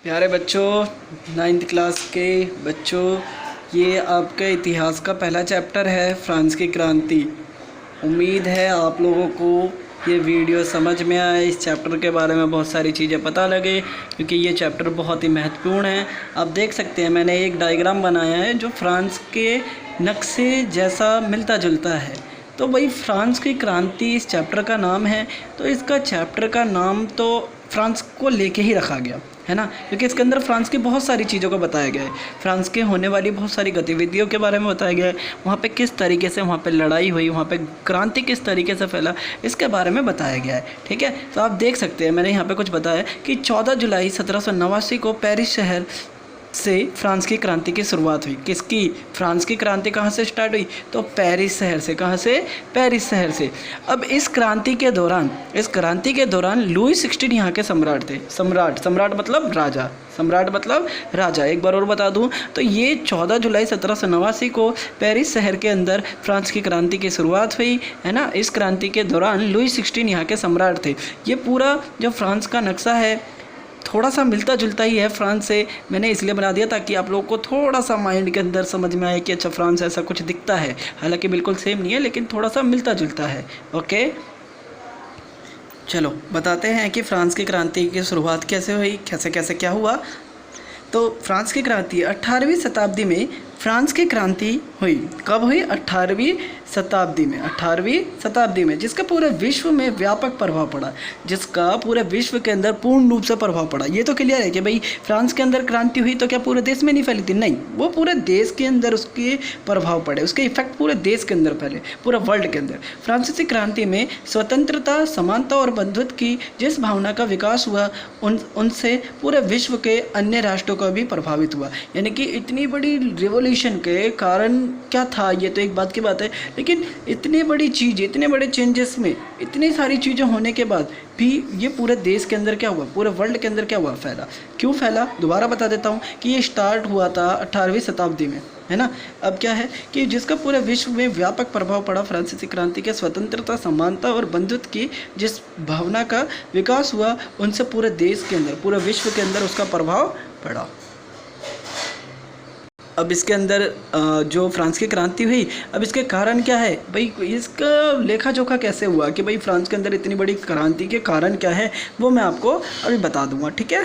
प्यारे बच्चों, 9th class के बच्चों, ये आपका इतिहास का पहला चैप्टर है फ्रांस की क्रांति। उम्मीद है आप लोगों को ये वीडियो समझ में आए, इस चैप्टर के बारे में बहुत सारी चीज़ें पता लगे, क्योंकि ये चैप्टर बहुत ही महत्वपूर्ण है। आप देख सकते हैं मैंने एक डायग्राम बनाया है जो फ्रांस के नक्शे जैसा मिलता जुलता है। तो वही फ्रांस की क्रांति इस चैप्टर का नाम है, तो इसका चैप्टर का नाम तो फ्रांस को लेके ही रखा गया है ना, क्योंकि इसके अंदर फ्रांस की बहुत सारी चीज़ों को बताया गया है। फ्रांस के होने वाली बहुत सारी गतिविधियों के बारे में बताया गया है, वहाँ पे किस तरीके से वहाँ पे लड़ाई हुई, वहाँ पे क्रांति किस तरीके से फैला, इसके बारे में बताया गया है। ठीक है, तो आप देख सकते हैं मैंने यहाँ पे कुछ बताया कि 14 जुलाई 1789 को पेरिस शहर से फ्रांस की क्रांति की शुरुआत हुई। किसकी? फ्रांस की क्रांति कहाँ से स्टार्ट हुई? तो पेरिस शहर से। कहाँ से? पेरिस शहर से। अब इस क्रांति के दौरान लुई 16 यहाँ के सम्राट थे। सम्राट मतलब राजा। सम्राट मतलब राजा। एक बार और बता दूं तो ये 14 जुलाई 1789 को पेरिस शहर के अंदर फ्रांस की क्रांति की शुरुआत हुई है ना। इस क्रांति के दौरान लुई 16 यहाँ के सम्राट थे। ये पूरा जो फ्रांस का नक्शा है थोड़ा सा मिलता जुलता ही है फ्रांस से, मैंने इसलिए बना दिया ताकि आप लोगों को थोड़ा सा माइंड के अंदर समझ में आए कि अच्छा फ्रांस ऐसा कुछ दिखता है। हालांकि बिल्कुल सेम नहीं है, लेकिन थोड़ा सा मिलता जुलता है। ओके, चलो बताते हैं कि फ्रांस की क्रांति की शुरुआत कैसे हुई, कैसे कैसे क्या हुआ। तो फ्रांस की क्रांति 18वीं शताब्दी में फ्रांस की क्रांति हुई। कब हुई? 18वीं शताब्दी में, जिसका पूरे विश्व में व्यापक प्रभाव पड़ा, जिसका पूरे विश्व के अंदर पूर्ण रूप से प्रभाव पड़ा। ये तो क्लियर है कि भाई फ्रांस के अंदर क्रांति हुई तो क्या पूरे देश में नहीं फैली थी? नहीं, वो पूरे देश के अंदर उसके प्रभाव पड़े, उसके इफेक्ट पूरे देश के अंदर फैले, पूरा वर्ल्ड के अंदर। फ्रांसीसी क्रांति में स्वतंत्रता, समानता और बंधुत्व की जिस भावना का विकास हुआ उनसे पूरे विश्व के अन्य राष्ट्रों का भी प्रभावित हुआ। यानी कि इतनी बड़ी रिवॉल्यूशन के कारण क्या था, ये तो एक बात की बात है, लेकिन इतनी बड़ी चीज़, इतने बड़े चेंजेस में इतनी सारी चीज़ें होने के बाद भी ये पूरे देश के अंदर क्या हुआ, पूरे वर्ल्ड के अंदर क्या हुआ, फैला। क्यों फैला? दोबारा बता देता हूँ कि ये स्टार्ट हुआ था 18वीं शताब्दी में, है ना। अब क्या है कि जिसका पूरे विश्व में व्यापक प्रभाव पड़ा, फ्रांसीसी क्रांति के स्वतंत्रता, समानता और बंधुत्व की जिस भावना का विकास हुआ उनसे पूरे देश के अंदर, पूरे विश्व के अंदर उसका प्रभाव पड़ा। अब इसके अंदर जो फ्रांस की क्रांति हुई, अब इसके कारण क्या है भाई, इसका लेखा जोखा कैसे हुआ कि भाई फ्रांस के अंदर इतनी बड़ी क्रांति के कारण क्या है, वो मैं आपको अभी बता दूंगा। ठीक है।